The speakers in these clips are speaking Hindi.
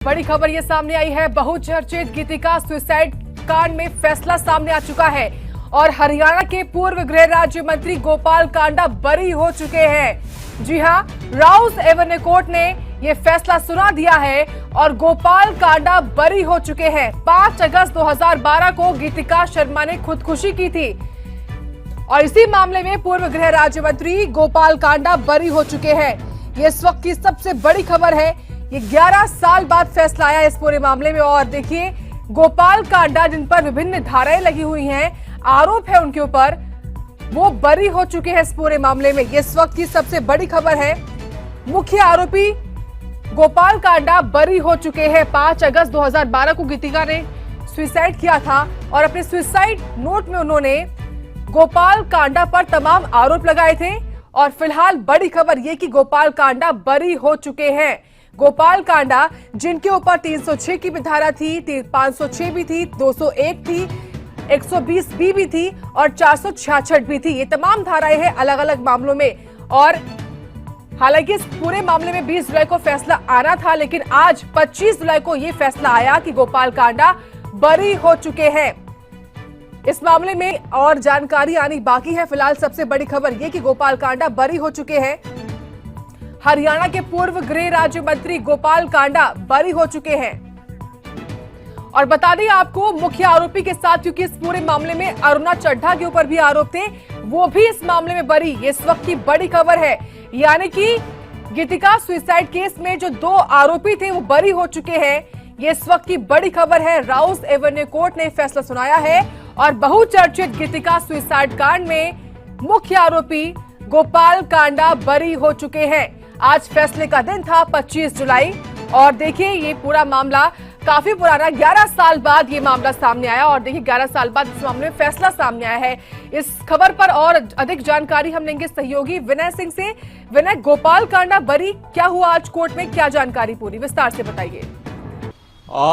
बड़ी खबर ये सामने आई है। बहुचर्चित गीतिका सुसाइड कांड में फैसला सामने आ चुका है और हरियाणा के पूर्व गृह राज्य मंत्री गोपाल कांडा बरी हो चुके हैं। जी हां, राउस एवेन्यू कोर्ट ने ये फैसला सुना दिया है और गोपाल कांडा बरी हो चुके हैं। 5 अगस्त 2012 को गीतिका शर्मा ने खुदकुशी की थी और इसी मामले में पूर्व गृह राज्य मंत्री गोपाल कांडा बरी हो चुके हैं। ये इस वक्त की सबसे बड़ी खबर है। ये 11 साल बाद फैसला आया इस पूरे मामले में और देखिए, गोपाल कांडा जिन पर विभिन्न धाराएं लगी हुई हैं, आरोप है उनके ऊपर, वो बरी हो चुके हैं इस पूरे मामले में। ये इस वक्त की सबसे बड़ी खबर है। मुख्य आरोपी गोपाल कांडा बरी हो चुके हैं। 5 अगस्त 2012 को गीतिका ने सुसाइड किया था और अपने सुसाइड नोट में उन्होंने गोपाल कांडा पर तमाम आरोप लगाए थे और फिलहाल बड़ी खबर यह कि गोपाल कांडा बरी हो चुके हैं। गोपाल कांडा जिनके ऊपर 306 की भी धारा थी, 506 भी थी, 201 थी, 120 भी थी और 466 भी थी। ये तमाम धाराएं हैं अलग अलग मामलों में। और हालांकि इस पूरे मामले में 20 जुलाई को फैसला आना था, लेकिन आज 25 जुलाई को यह फैसला आया कि गोपाल कांडा बरी हो चुके हैं। इस मामले में और जानकारी आनी बाकी है। फिलहाल सबसे बड़ी खबर यह कि गोपाल कांडा बरी हो चुके हैं। हरियाणा के पूर्व गृह राज्य मंत्री गोपाल कांडा बरी हो चुके हैं। और बता दें आपको, मुख्य आरोपी के साथ, क्योंकि इस पूरे मामले में अरुणा चड्ढा के ऊपर भी आरोप थे, वो भी इस मामले में बरी। ये इस वक्त की बड़ी खबर है। यानी कि गीतिका सुसाइड केस में जो 2 आरोपी थे वो बरी हो चुके हैं। ये इस वक्त की बड़ी खबर है। राउस एवेन्यू कोर्ट ने फैसला सुनाया है और बहुचर्चित गीतिका सुसाइड कांड में मुख्य आरोपी गोपाल कांडा बरी हो चुके हैं। आज फैसले का दिन था, 25 जुलाई। और देखिए, ये पूरा मामला काफी पुराना, 11 साल बाद ये मामला सामने आया और देखिए 11 साल बाद इस मामले में फैसला सामने आया है। इस खबर पर और अधिक जानकारी हम लेंगे सहयोगी विनय सिंह से। विनय, गोपाल कांडा बरी, क्या हुआ आज कोर्ट में, क्या जानकारी पूरी विस्तार से बताइए।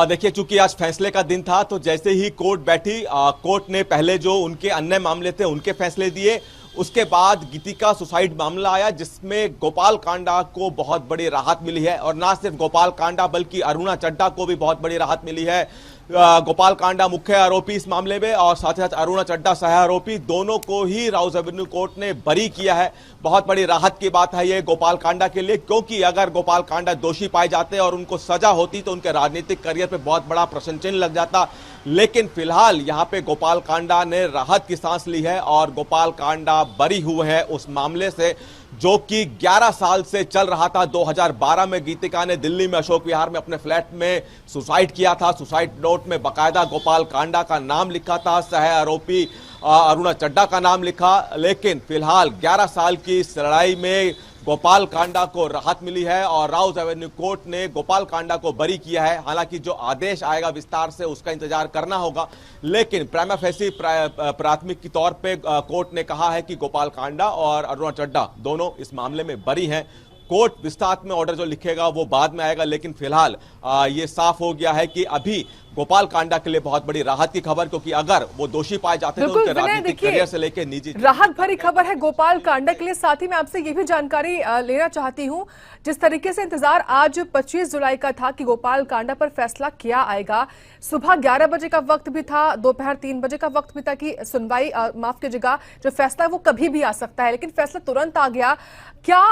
देखिए, चूंकि आज फैसले का दिन था तो जैसे ही कोर्ट बैठी, कोर्ट ने पहले जो उनके अन्य मामले थे उनके फैसले दिए। उसके बाद गीतिका सुसाइड मामला आया जिसमें गोपाल कांडा को बहुत बड़ी राहत मिली है और ना सिर्फ गोपाल कांडा बल्कि अरुणा चड्ढा को भी बहुत बड़ी राहत मिली है। गोपाल कांडा मुख्य आरोपी इस मामले में और साथ ही साथ अरुणा चड्ढा सह आरोपी, दोनों को ही राउस एवेन्यू कोर्ट ने बरी किया है। बहुत बड़ी राहत की बात है ये गोपाल कांडा के लिए, क्योंकि अगर गोपाल कांडा दोषी पाए जाते और उनको सजा होती तो उनके राजनीतिक करियर पे बहुत बड़ा प्रश्न चिन्ह लग जाता। लेकिन फिलहाल यहां पे गोपाल कांडा ने राहत की सांस ली है और गोपाल कांडा बरी हुए हैं उस मामले से जो कि 11 साल से चल रहा था। 2012 में गीतिका ने दिल्ली में अशोक विहार में अपने फ्लैट में सुसाइड किया था। सुसाइड नोट में बाकायदा गोपाल कांडा का नाम लिखा था, सह आरोपी अरुणा चड्ढा का नाम लिखा। लेकिन फिलहाल 11 साल की इस लड़ाई में गोपाल कांडा को राहत मिली है और राउस एवेन्यू कोर्ट ने गोपाल कांडा को बरी किया है। हालांकि जो आदेश आएगा विस्तार से उसका इंतजार करना होगा, लेकिन प्राइमा फेसी प्राथमिक के तौर पे कोर्ट ने कहा है कि गोपाल कांडा और अरुणा चड्ढा दोनों इस मामले में बरी हैं। कोर्ट विस्तार में ऑर्डर जो लिखेगा वो बाद में आएगा, लेकिन फिलहाल ये साफ हो गया है कि अभी गोपाल कांडा के लिए बहुत बड़ी राहत की खबर, क्योंकि अगर वो दोषी पाए जाते हैं तो उनके राजनीतिक करियर से लेकर निजी राहत भरी खबर है गोपाल कांडा के लिए। साथ ही मैं आपसे ये भी जानकारी लेना चाहती हूं, जिस तरीके से इंतजार आज 25 जुलाई का था कि गोपाल कांडा पर फैसला क्या आएगा। सुबह 11 बजे का वक्त भी था, दोपहर 3 बजे का वक्त भी था कि सुनवाई, माफ कीजिएगा, जो फैसला है वो कभी भी आ सकता है, लेकिन फैसला तुरंत आ गया। क्या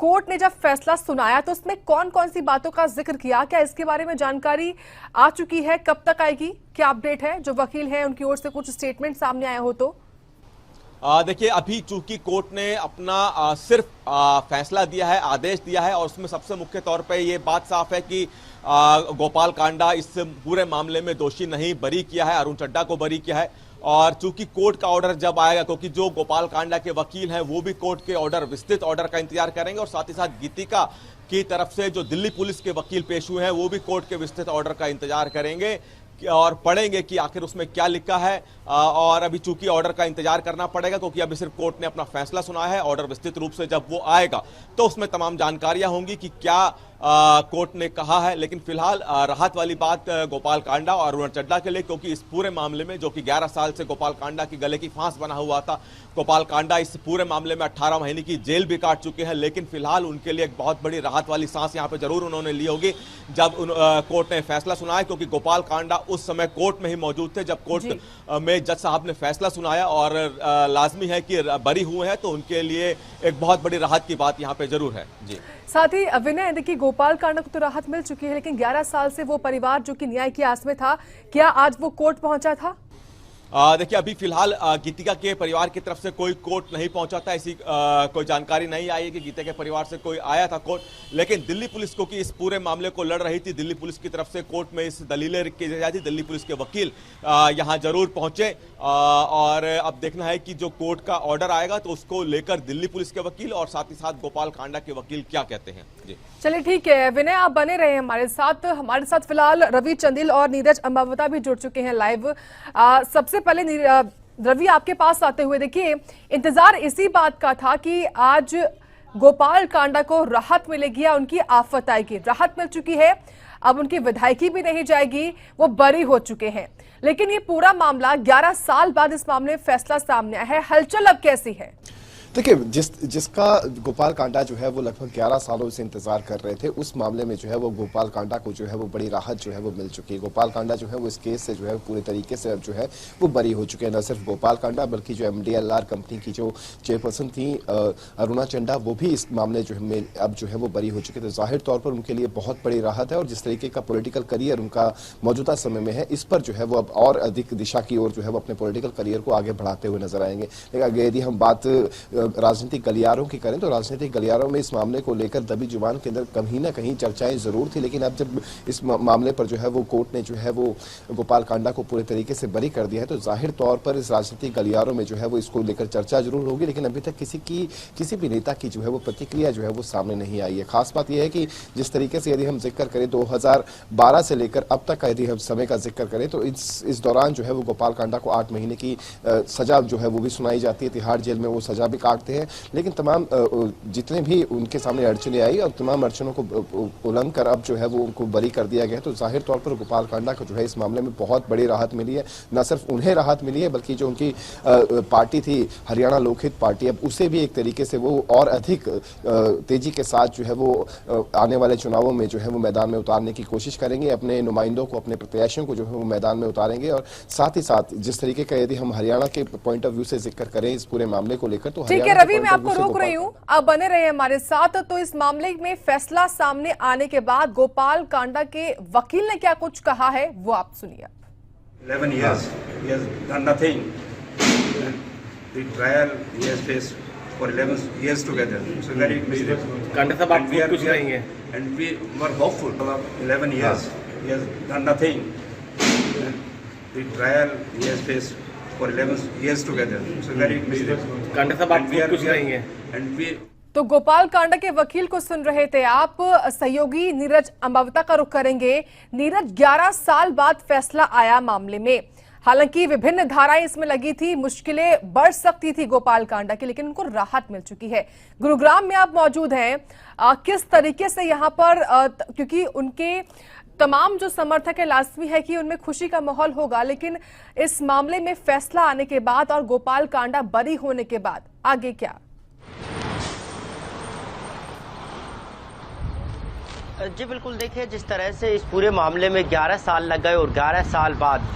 कोर्ट ने जब फैसला सुनाया तो उसमें कौन कौन सी बातों का जिक्र किया, क्या इसके बारे में जानकारी आ चुकी है, कब तक आएगी, क्या अपडेट है? जो वकील है उनकी ओर से कुछ स्टेटमेंट सामने आया हो तो? देखिए, अभी चूंकि कोर्ट ने अपना सिर्फ फैसला दिया है, आदेश दिया है और उसमें सबसे मुख्य तौर पे ये बात साफ है कि गोपाल कांडा इस पूरे मामले में दोषी नहीं, बरी किया है, अरुण चड्ढा को बरी किया है। और चूंकि कोर्ट का ऑर्डर जब आएगा, क्योंकि जो गोपाल कांडा के वकील हैं वो भी कोर्ट के ऑर्डर, विस्तृत ऑर्डर का इंतजार करेंगे और साथ ही साथ गीतिका की तरफ से जो दिल्ली पुलिस के वकील पेश हुए हैं वो भी कोर्ट के विस्तृत ऑर्डर का इंतजार करेंगे और पढ़ेंगे कि आखिर उसमें क्या लिखा है। और अभी चूंकि ऑर्डर का इंतजार करना पड़ेगा, क्योंकि अभी सिर्फ कोर्ट ने अपना फैसला सुना है। ऑर्डर विस्तृत रूप से जब वो आएगा तो उसमें तमाम जानकारियां होंगी कि क्या कोर्ट ने कहा है। लेकिन फिलहाल राहत वाली बात गोपाल कांडा और अरुण चड्ढा के लिए, क्योंकि इस पूरे मामले में जो कि 11 साल से गोपाल कांडा की गले की फांस बना हुआ था, गोपाल कांडा इस पूरे मामले में 18 महीने की जेल भी काट चुके हैं। लेकिन फिलहाल उनके लिए एक बहुत बड़ी राहत वाली सांस यहाँ पे जरूर उन्होंने ली होगी जब कोर्ट ने फैसला सुनाया, क्योंकि गोपाल कांडा उस समय कोर्ट में ही मौजूद थे जब कोर्ट में जज साहब ने फैसला सुनाया, और लाजमी है कि बरी हुए हैं तो उनके लिए एक बहुत बड़ी राहत की बात यहाँ पे जरूर है। जी, साथ ही विनय, देखिए गोपाल कांडा को तो राहत मिल चुकी है, लेकिन 11 साल से वो परिवार जो कि न्याय की आस में था, क्या आज वो कोर्ट पहुंचा था? देखिए, अभी फिलहाल गीतिका के परिवार की तरफ से कोई कोर्ट नहीं पहुंचा था, ऐसी कोई जानकारी नहीं आई है कि गीतिका के परिवार से कोई आया था कोर्ट। लेकिन दिल्ली पुलिस को कि इस पूरे मामले को लड़ रही थी, दिल्ली पुलिस की तरफ से कोर्ट में इस दलीलें की जाती, दिल्ली पुलिस के वकील यहां जरूर पहुंचे, और अब देखना है कि जो कोर्ट का ऑर्डर आएगा तो उसको लेकर दिल्ली पुलिस के वकील और साथ ही साथ गोपाल कांडा के वकील क्या कहते हैं। जी, चलिए ठीक है विनय, आप बने रहे हमारे साथ फिलहाल रवि चंदिल और नीरज अंबावता भी जुड़ चुके हैं लाइव। सबसे पहले रवि, आपके पास आते हुए, देखिए इंतजार इसी बात का था कि आज गोपाल कांडा को राहत मिलेगी या उनकी आफत आएगी। राहत मिल चुकी है, अब उनकी विधायकी भी नहीं जाएगी, वो बरी हो चुके हैं। लेकिन ये पूरा मामला 11 साल बाद इस मामले में फैसला सामने आया है, हलचल अब कैसी है? देखिए, जिसका गोपाल कांडा जो है वो लगभग 11 सालों से इंतजार कर रहे थे, उस मामले में जो है वो गोपाल कांडा को जो है वो बड़ी राहत जो है वो मिल चुकी है। गोपाल कांडा जो है वो इस केस से जो है पूरे तरीके से अब जो है वो बरी हो चुके हैं। न सिर्फ गोपाल कांडा बल्कि जो MDLR कंपनी की जो चेयरपर्सन थी अरुणा चड्ढा, वो भी इस मामले जो है अब जो है वो बरी हो चुके थे। जाहिर तौर पर उनके लिए बहुत बड़ी राहत है, और जिस तरीके का पॉलिटिकल करियर उनका मौजूदा समय में है, इस पर जो है वो अब और अधिक दिशा की ओर जो है वो अपने पॉलिटिकल करियर को आगे बढ़ाते हुए नजर आएंगे। लेकिन यदि हम बात राजनीतिक गलियारों की करें तो राजनीतिक गलियारों में इस मामले को लेकर दबी जुबान के अंदर कहीं ना कहीं चर्चाएं जरूर थी। लेकिन अब जब इस मामले पर जो है वो कोर्ट ने जो है वो गोपाल कांडा को पूरे तरीके से बरी कर दिया है, तो जाहिर तौर पर इस राजनीतिक गलियारों में जो है वो इसको लेकर चर्चा जरूर होगी। लेकिन अभी तक किसी भी नेता की जो है वो प्रतिक्रिया जो है वो सामने नहीं आई है। खास बात यह है कि जिस तरीके से यदि हम जिक्र करें 2012 से लेकर अब तक का यदि हम समय का जिक्र करें तो इस दौरान जो है वो गोपाल कांडा को 8 महीने की सजा जो है वो भी सुनाई जाती है, तिहाड़ जेल में वो सजा भी काटते हैं। लेकिन तमाम जितने भी उनके सामने अड़चने आई और तमाम अड़चनों को उल्लंघ कर अब जो है वो उनको बरी कर दिया गया, तो जाहिर तौर पर गोपाल कांडा को जो है इस मामले में बहुत बड़ी राहत मिली है। न सिर्फ उन्हें राहत मिली है बल्कि जो उनकी पार्टी थी हरियाणा लोकहित पार्टी, अब उसे भी एक तरीके से वो और अधिक तेजी के साथ जो है वो आने वाले चुनावों में जो है वो मैदान में उतारने की कोशिश करेंगे, अपने नुमाइंदों को, अपने प्रत्याशियों को जो है वो मैदान में उतारेंगे। और साथ ही साथ जिस तरीके का यदि हम हरियाणा के पॉइंट ऑफ व्यू से जिक्र करें इस पूरे मामले को लेकर, तो ठीक है रवि, मैं आपको रोक रही हूँ, आप बने रहे हमारे साथ। तो इस मामले में फैसला सामने आने के बाद गोपाल कांडा के वकील ने क्या कुछ कहा है वो आप सुनिए। 11 years he has done nothing. The trial he has faced for 11 years together. So very Kanda साहब आप कुछ कहेंगे? And we were hopeful. 11 years he has done nothing. The trial he has faced for 11 years together. So very Kanda साहब आप कुछ कहेंगे? And we तो गोपाल कांडा के वकील को सुन रहे थे आप। सहयोगी नीरज अंबावता का रुख करेंगे। नीरज, 11 साल बाद फैसला आया मामले में, हालांकि विभिन्न धाराएं इसमें लगी थी, मुश्किलें बढ़ सकती थी गोपाल कांडा की, लेकिन उनको राहत मिल चुकी है। गुरुग्राम में आप मौजूद हैं, किस तरीके से यहाँ पर, क्योंकि उनके तमाम जो समर्थक है लाजमी है कि उनमें खुशी का माहौल होगा, लेकिन इस मामले में फैसला आने के बाद और गोपाल कांडा बरी होने के बाद आगे क्या? जी बिल्कुल, देखिए जिस तरह से इस पूरे मामले में 11 साल लग गए और 11 साल बाद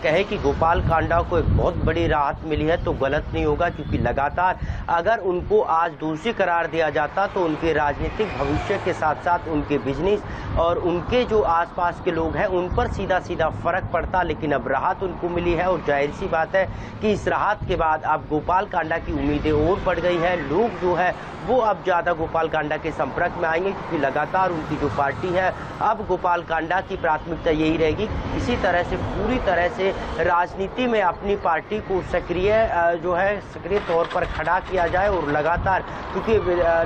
कहे कि गोपाल कांडा को एक बहुत बड़ी राहत मिली है तो गलत नहीं होगा, क्योंकि लगातार अगर उनको आज दोषी करार दिया जाता तो उनके राजनीतिक भविष्य के साथ साथ उनके बिजनेस और उनके जो आसपास के लोग हैं उन पर सीधा सीधा फर्क पड़ता। लेकिन अब राहत उनको मिली है और जाहिर सी बात है कि इस राहत के बाद अब गोपाल कांडा की उम्मीदें और बढ़ गई है। लोग जो है वो अब ज़्यादा गोपाल कांडा के संपर्क में आएंगे, क्योंकि लगातार उनकी जो पार्टी है अब गोपाल कांडा की प्राथमिकता यही रहेगी इसी तरह से पूरी तरह से राजनीति में अपनी पार्टी को सक्रिय तौर पर खड़ा किया जाए। और लगातार क्योंकि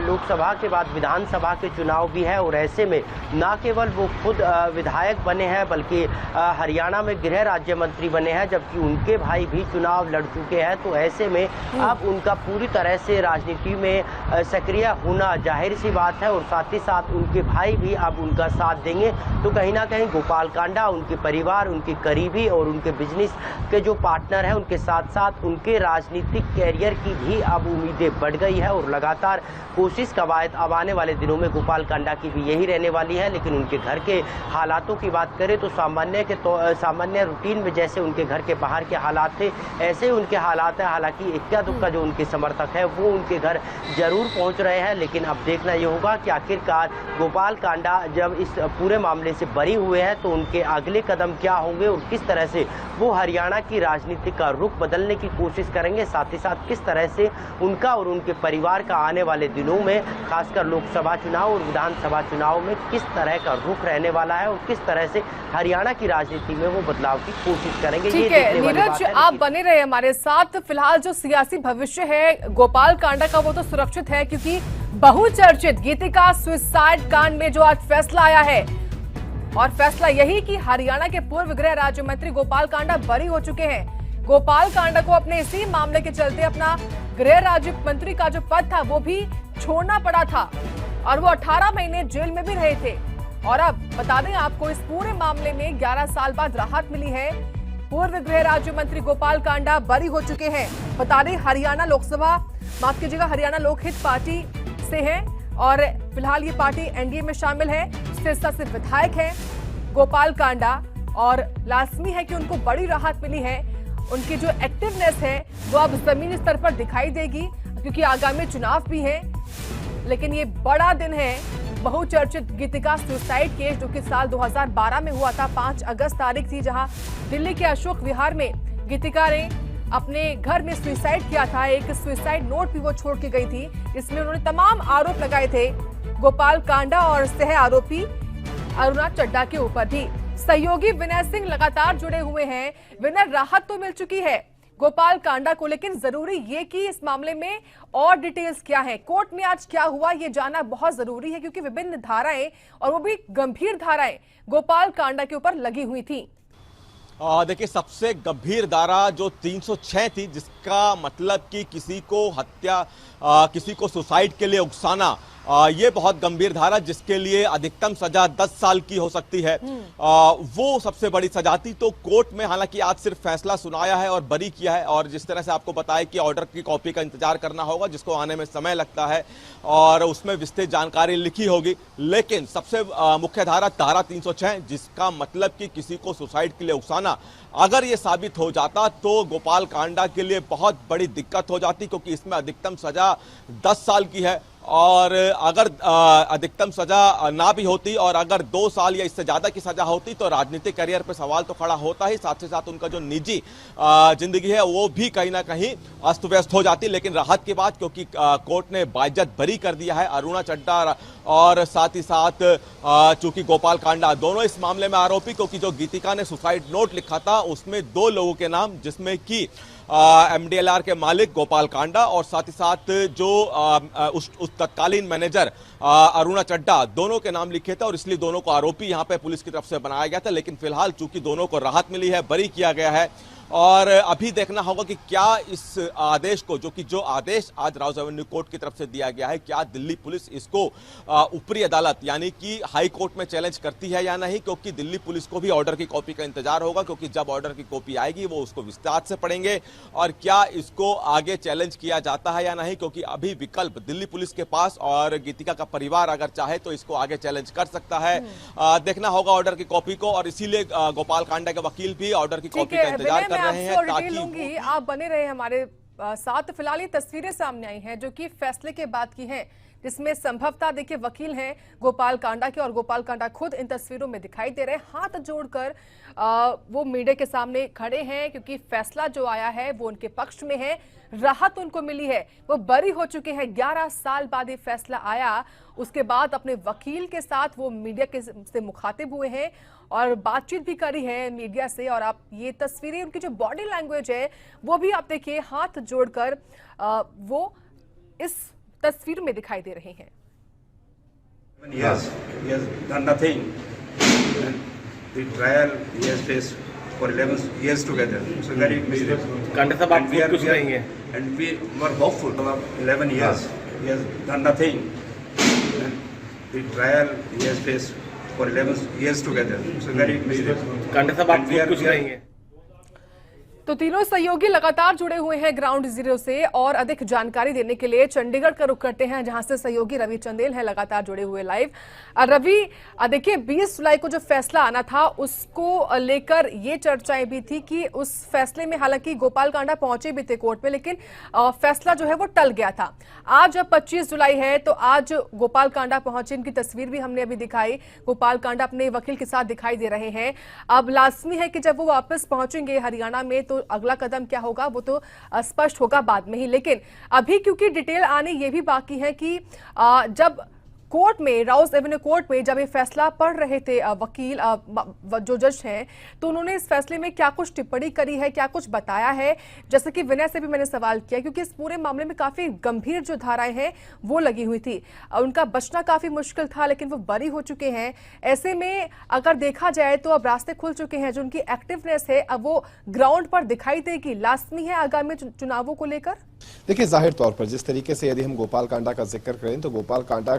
लोकसभा के बाद विधानसभा के चुनाव भी है और ऐसे में न केवल वो खुद विधायक बने हैं बल्कि हरियाणा में गृह राज्य मंत्री बने हैं, जबकि उनके भाई भी चुनाव लड़ चुके हैं। तो ऐसे में अब उनका पूरी तरह से राजनीति में सक्रिय होना जाहिर सी बात है और साथ ही साथ उनके भाई भी अब उनका साथ देंगे। तो कहीं ना कहीं गोपाल कांडा, उनके परिवार, उनके करीबी और उनके बिजनेस के जो पार्टनर हैं, उनके साथ साथ उनके राजनीतिक कैरियर की भी अब उम्मीदें बढ़ गई है और लगातार कोशिश कवायद अब आने वाले दिनों में गोपाल कांडा की भी यही रहने वाली है। लेकिन उनके घर के हालातों की बात करें तो सामान्य रूटीन में जैसे उनके घर के बाहर के हालात थे, ऐसे ही उनके हालात हैं। हालांकि इक्का दुक्का जो उनके समर्थक है वो उनके घर जरूर पहुंच रहे हैं, लेकिन अब देखना ये होगा कि आखिरकार गोपाल कांडा जब इस पूरे मामले से बरी हुए हैं तो उनके अगले कदम क्या होंगे और किस तरह से वो हरियाणा की राजनीति का रुख बदलने की कोशिश करेंगे, साथ ही साथ किस तरह से उनका और उनके परिवार का आने वाले दिनों में खासकर लोकसभा चुनाव और विधानसभा चुनाव में किस तरह का रुख रहने वाला है और किस तरह से हरियाणा की राजनीति में वो बदलाव की कोशिश करेंगे। ठीक है नीरज, आप बने रहे हमारे साथ। फिलहाल जो सियासी भविष्य है गोपाल कांडा का वो तो सुरक्षित है, क्योंकि बहुचर्चित गीतिका सुसाइड कांड में जो आज फैसला आया है, और फैसला यही कि हरियाणा के पूर्व गृह राज्य मंत्री गोपाल कांडा बरी हो चुके हैं। गोपाल कांडा को अपने इसी मामले के चलते अपना गृह राज्य मंत्री का जो पद था वो भी छोड़ना पड़ा था और वो 18 महीने जेल में भी रहे थे। और अब बता दें आपको, इस पूरे मामले में 11 साल बाद राहत मिली है। पूर्व गृह राज्य मंत्री गोपाल कांडा बरी हो चुके हैं। बता दें हरियाणा हरियाणा लोकहित पार्टी से हैं और फिलहाल ये पार्टी एनडीए में शामिल है। सिरसा से विधायक हैं गोपाल कांडा और लाजमी है कि उनको बड़ी राहत मिली है। उनकी जो एक्टिवनेस है वो अब जमीनी स्तर पर दिखाई देगी, क्योंकि आगामी चुनाव भी है। लेकिन ये बड़ा दिन है। बहुचर्चित गीतिका सुसाइड केस जो कि साल 2012 में हुआ था, 5 अगस्त तारीख थी, जहां दिल्ली के अशोक विहार में गीतिका ने अपने घर में सुसाइड किया था। एक सुसाइड नोट भी वो छोड़ के गई थी। इसमें उन्होंने तमाम आरोप लगाए थे गोपाल कांडा और सह आरोपी अरुणा चड्ढा के ऊपर भी। सहयोगी विनय सिंह लगातार जुड़े हुए हैं। विनय, राहत तो मिल चुकी है गोपाल कांडा को, लेकिन जरूरी ये कि इस मामले में और डिटेल्स क्या है, कोर्ट में आज क्या हुआ, ये जानना बहुत जरूरी है, क्योंकि विभिन्न धाराएं और वो भी गंभीर धाराएं गोपाल कांडा के ऊपर लगी हुई थी। देखिए, सबसे गंभीर धारा जो 306 थी, जिसका मतलब कि किसी को हत्या, किसी को सुसाइड के लिए उकसाना, ये बहुत गंभीर धारा जिसके लिए अधिकतम सजा 10 साल की हो सकती है। वो सबसे बड़ी सजा थी। तो कोर्ट में हालांकि आज सिर्फ फैसला सुनाया है और बरी किया है, और जिस तरह से आपको बताया कि ऑर्डर की कॉपी का इंतजार करना होगा, जिसको आने में समय लगता है और उसमें विस्तृत जानकारी लिखी होगी। लेकिन सबसे मुख्य धारा 306, जिसका मतलब कि किसी को सुसाइड के लिए उकसाना, अगर ये साबित हो जाता तो गोपाल कांडा के लिए बहुत बड़ी दिक्कत हो जाती, क्योंकि इसमें अधिकतम सजा 10 साल की है। और अगर अधिकतम सजा ना भी होती और अगर 2 साल या इससे ज्यादा की सजा होती तो राजनीतिक करियर पे सवाल तो खड़ा होता ही, साथ ही साथ उनका जो निजी जिंदगी है वो भी कहीं ना कहीं अस्त व्यस्त हो जाती। लेकिन राहत की बात, क्योंकि कोर्ट ने बाइज्जत बरी कर दिया है अरुणा चड्ढा और साथ ही साथ चूंकि गोपाल कांडा दोनों इस मामले में आरोपी, क्योंकि जो गीतिका ने सुसाइड नोट लिखा था उसमें 2 लोगों के नाम, जिसमें कि एमडीएलआर के मालिक गोपाल कांडा और साथ ही साथ जो उस तत्कालीन मैनेजर अरुणा चड्ढा, दोनों के नाम लिखे थे और इसलिए दोनों को आरोपी यहां पे पुलिस की तरफ से बनाया गया था। लेकिन फिलहाल चूंकि दोनों को राहत मिली है, बरी किया गया है, और अभी देखना होगा कि क्या इस आदेश को, जो आदेश आज राउज एवेन्यू कोर्ट की तरफ से दिया गया है, क्या दिल्ली पुलिस इसको ऊपरी अदालत यानी कि हाई कोर्ट में चैलेंज करती है या नहीं, क्योंकि दिल्ली पुलिस को भी ऑर्डर की कॉपी का इंतजार होगा, क्योंकि जब ऑर्डर की कॉपी आएगी वो उसको विस्तार से पढ़ेंगे और क्या इसको आगे चैलेंज किया जाता है या नहीं, क्योंकि अभी विकल्प दिल्ली पुलिस के पास, और गीतिका का परिवार अगर चाहे तो इसको आगे चैलेंज कर सकता है। देखना होगा ऑर्डर की कॉपी को, और इसीलिए गोपाल कांडा के वकील भी ऑर्डर की कॉपी का इंतजार कर रहे हैं ताकि आप बने रहे हमारे साथ। फिलहाल ये तस्वीरें सामने आई हैं जो कि फैसले के बाद की हैं, जिसमें संभवतः देखिए वकील हैं गोपाल कांडा के, और गोपाल कांडा खुद इन तस्वीरों में दिखाई दे रहे हैं, हाथ जोड़कर वो मीडिया के सामने खड़े हैं, क्योंकि फैसला जो आया है वो उनके पक्ष में है, राहत उनको मिली है, वो बरी हो चुके हैं। 11 साल बाद ये फैसला आया, उसके बाद अपने वकील के साथ वो मीडिया से मुखातिब हुए हैं और बातचीत भी करी है मीडिया से। और आप ये तस्वीरें, उनकी जो बॉडी लैंग्वेज है वो भी आप देखिए, हाथ जोड़कर वो इस तस्वीर में दिखाई दे रहे हैं। Yes, he has done nothing. And the trial he has faced for 11 years together. So very miserable. Kanda साहब, आप खुद कुछ कहेंगे? And we were hopeful. 11 years he has done nothing. And the trial he has faced for 11 years together. So very miserable. Kanda साहब आप And we खुद कुछ are- कहेंगे? तो तीनों सहयोगी लगातार जुड़े हुए हैं ग्राउंड जीरो से और अधिक जानकारी देने के लिए चंडीगढ़ का रुख करते हैं, जहां से सहयोगी रवि चंदेल हैं लगातार जुड़े हुए लाइव। रवि, देखिए 20 जुलाई को जो फैसला आना था उसको लेकर ये चर्चाएं भी थी कि उस फैसले में हालांकि गोपाल कांडा पहुंचे भी थे कोर्ट में, लेकिन फैसला जो है वो टल गया था। आज अब 25 जुलाई है तो आज गोपाल कांडा पहुंचे, इनकी तस्वीर भी हमने अभी दिखाई। गोपाल कांडा अपने वकील के साथ दिखाई दे रहे हैं। अब लाजमी है कि जब वो वापस पहुंचेंगे हरियाणा में तो अगला कदम क्या होगा वो तो स्पष्ट होगा बाद में ही, लेकिन अभी क्योंकि डिटेल आने ये भी बाकी है कि जब कोर्ट में, राउस एवेन्यू कोर्ट में जब ये फैसला पढ़ रहे थे वकील जो जज हैं, तो उन्होंने इस फैसले में क्या कुछ टिप्पणी करी है, क्या कुछ बताया है। जैसे कि विनय से भी मैंने सवाल किया क्योंकि इस पूरे मामले में काफी गंभीर जो धाराएं हैं वो लगी हुई थी, उनका बचना काफी मुश्किल था, लेकिन वो बरी हो चुके हैं। ऐसे में अगर देखा जाए तो अब रास्ते खुल चुके हैं, जो उनकी एक्टिवनेस है अब वो ग्राउंड पर दिखाई देगी। लाजमी है आगामी चुनावों को लेकर। देखिए, जाहिर तौर पर जिस तरीके से यदि हम गोपाल कांडा का जिक्र करें तो गोपाल कांडा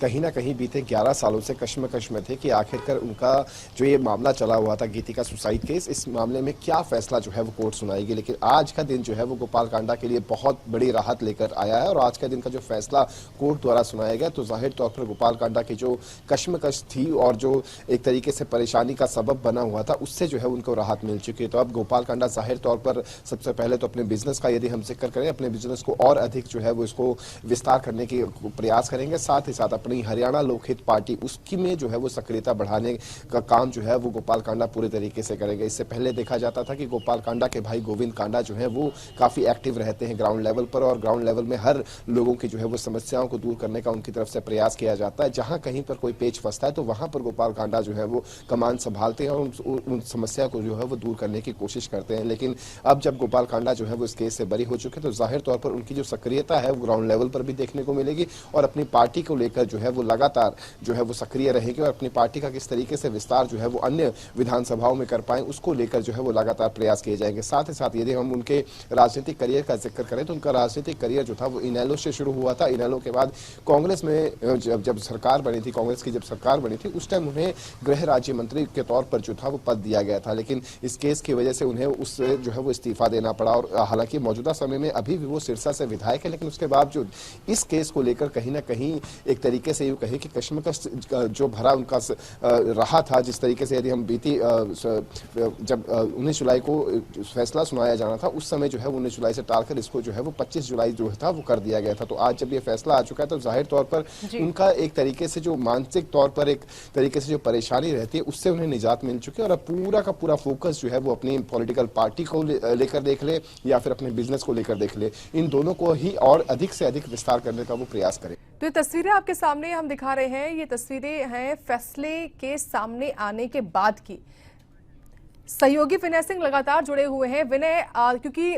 कहीं ना कहीं बीते 11 सालों से कश्मकश में थे कि आखिरकार उनका जो ये मामला चला हुआ था गीतिका सुसाइड केस, इस मामले में क्या फैसला जो है वो कोर्ट सुनाएगी। लेकिन आज का दिन जो है वो गोपाल कांडा के लिए बहुत बड़ी राहत लेकर आया है और आज का दिन का जो फैसला कोर्ट द्वारा सुनाया गया तो जाहिर तौर पर गोपाल कांडा की जो कश्मकश थी और जो एक तरीके से परेशानी का सबब बना हुआ था उससे जो है उनको राहत मिल चुकी है। तो अब गोपाल कांडा जाहिर तौर पर सबसे पहले तो अपने बिजनेस का यदि हम जिक्र करें, अपने बिजनेस को और अधिक जो है वो इसको विस्तार करने की प्रयास करेंगे। साथ ही साथ अपनी हरियाणा लोकहित पार्टी उसकी में जो है वो सक्रियता बढ़ाने का काम जो है वो गोपाल कांडा पूरे तरीके से करेंगे। इससे पहले देखा जाता था कि गोपाल कांडा के भाई गोविंद कांडा जो है वो काफी एक्टिव रहते हैं ग्राउंड लेवल पर और ग्राउंड लेवल में हर लोगों की जो है वो समस्याओं को दूर करने का उनकी तरफ से प्रयास किया जाता है। जहां कहीं पर कोई पेच फंसता है तो वहां पर गोपाल कांडा जो है वो कमान संभालते हैं और उन समस्या को जो है वो दूर करने की कोशिश करते हैं। लेकिन अब जब गोपाल कांडा जो है वो इस केस से बरी हो चुके तो जाहिर तौर पर उनकी जो सक्रियता है वो ग्राउंड लेवल पर भी देखने को मिलेगी और अपनी पार्टी को लेकर जो है वो लगातार जो है वो सक्रिय रहेगी और अपनी पार्टी का किस तरीके से विस्तार जो है वो अन्य विधानसभाओं में कर पाए उसको लेकर जो है वो लगातार प्रयास किए जाएंगे। साथ ही साथ यदि हम उनके राजनीतिक करियर का जिक्र करें तो उनका राजनीतिक करियर जो था वो इनेलो से शुरू हुआ था। इनेलो के बाद कांग्रेस में जब सरकार बनी थी, कांग्रेस की जब सरकार बनी थी उस टाइम उन्हें गृह राज्य मंत्री के तौर पर जो था वो पद दिया गया था, लेकिन इस केस की वजह से उन्हें उससे जो है वो इस्तीफा देना पड़ा और हालांकि मौजूदा समय में अभी भी वो सिरसा से विधायक है, लेकिन उसके बावजूद इस केस को लेकर कहीं ना कहीं एक तरीके से यूं कहें कि कश्मकश जो भरा उनका रहा था। जिस तरीके से यदि हम बीती जब 19 जुलाई को फैसला सुनाया जाना था उस समय जो है 19 जुलाई से टालकर इसको जो है वो 25 जुलाई जो था वो कर दिया गया था। तो आज जब ये फैसला आ चुका है तो जाहिर तौर पर उनका एक तरीके से जो मानसिक तौर पर एक तरीके से जो परेशानी रहती है उससे उन्हें निजात मिल चुकी है और अब पूरा का पूरा फोकस जो है वो अपनी पॉलिटिकल पार्टी को लेकर देख ले या फिर अपने बिजनेस को लेकर देख ले, इन दोनों को ही और अधिक से अधिक विस्तार करने का वो प्रयास करें। तो ये तस्वीरें आपके सामने हम दिखा रहे हैं, ये तस्वीरें हैं फैसले के सामने आने के बाद की। सहयोगी विनय सिंह लगातार जुड़े हुए हैं। विनय, क्योंकि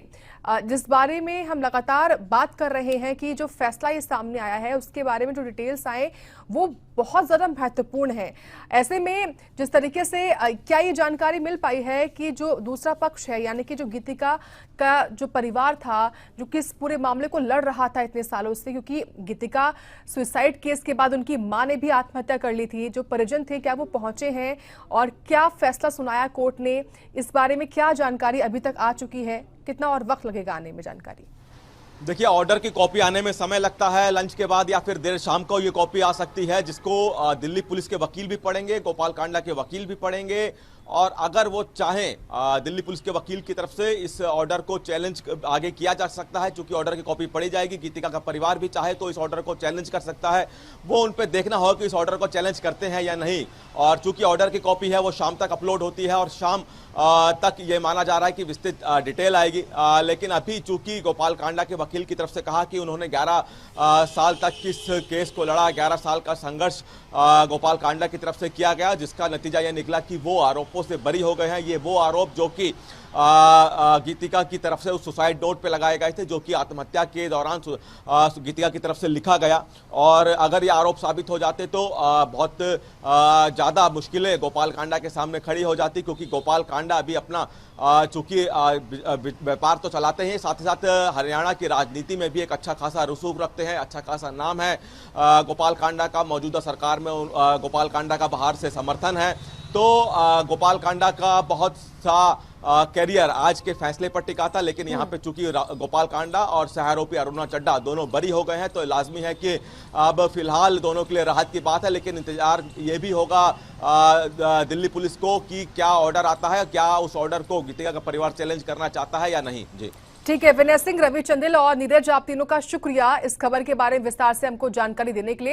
जिस बारे में हम लगातार बात कर रहे हैं कि जो फैसला ये सामने आया है उसके बारे में जो डिटेल्स आए वो बहुत ज़्यादा महत्वपूर्ण है। ऐसे में जिस तरीके से क्या ये जानकारी मिल पाई है कि जो दूसरा पक्ष है यानी कि जो गीतिका का जो परिवार था जो किस पूरे मामले को लड़ रहा था इतने सालों से, क्योंकि गीतिका सुसाइड केस के बाद उनकी मां ने भी आत्महत्या कर ली थी, जो परिजन थे क्या वो पहुंचे हैं और क्या फैसला सुनाया कोर्ट ने, इस बारे में क्या जानकारी अभी तक आ चुकी है, कितना और वक्त लगेगा आने में जानकारी? देखिए, ऑर्डर की कॉपी आने में समय लगता है, लंच के बाद या फिर देर शाम को ये कॉपी आ सकती है, जिसको दिल्ली पुलिस के वकील भी पढ़ेंगे, गोपाल कांडा के वकील भी पढ़ेंगे और अगर वो चाहें दिल्ली पुलिस के वकील की तरफ से इस ऑर्डर को चैलेंज आगे किया जा सकता है। चूंकि ऑर्डर की कॉपी पढ़ी जाएगी, गीतिका का परिवार भी चाहे तो इस ऑर्डर को चैलेंज कर सकता है। वो उन पे देखना होगा कि इस ऑर्डर को चैलेंज करते हैं या नहीं। और चूंकि ऑर्डर की कॉपी है वो शाम तक अपलोड होती है और शाम तक ये माना जा रहा है कि विस्तृत डिटेल आएगी। लेकिन अभी चूंकि गोपाल कांडा के वकील की तरफ से कहा कि उन्होंने 11 साल तक इस केस को लड़ा, 11 साल का संघर्ष गोपाल कांडा की तरफ से किया गया, जिसका नतीजा यह निकला कि वो आरोपों आरोपों से बरी हो गए हैं। ये वो आरोप जो कि गीतिका की तरफ से उस सुसाइड नोट पे लगाए गए थे, जो कि आत्महत्या के दौरान गीतिका की तरफ से लिखा गया। और अगर ये आरोप साबित हो जाते तो बहुत ज़्यादा मुश्किलें गोपाल कांडा के सामने खड़ी हो जाती, क्योंकि गोपाल कांडा अभी अपना चूंकि व्यापार तो चलाते हैं, साथ ही साथ हरियाणा की राजनीति में भी एक अच्छा खासा रसूख रखते हैं, अच्छा खासा नाम है गोपाल कांडा का। मौजूदा सरकार में गोपाल कांडा का बाहर से समर्थन है। तो गोपाल कांडा का बहुत सा कैरियर आज के फैसले पर टिका था, लेकिन यहाँ पे चूंकि गोपाल कांडा और सह आरोपी अरुणा चड्ढा दोनों बरी हो गए हैं, तो लाजमी है कि अब फिलहाल दोनों के लिए राहत की बात है। लेकिन इंतजार ये भी होगा दिल्ली पुलिस को कि क्या ऑर्डर आता है, क्या उस ऑर्डर को गीतिका का परिवार चैलेंज करना चाहता है या नहीं। जी ठीक है, विनय सिंह, रवि चंदेल और नीरज, आप तीनों का शुक्रिया इस खबर के बारे में विस्तार से हमको जानकारी देने के लिए।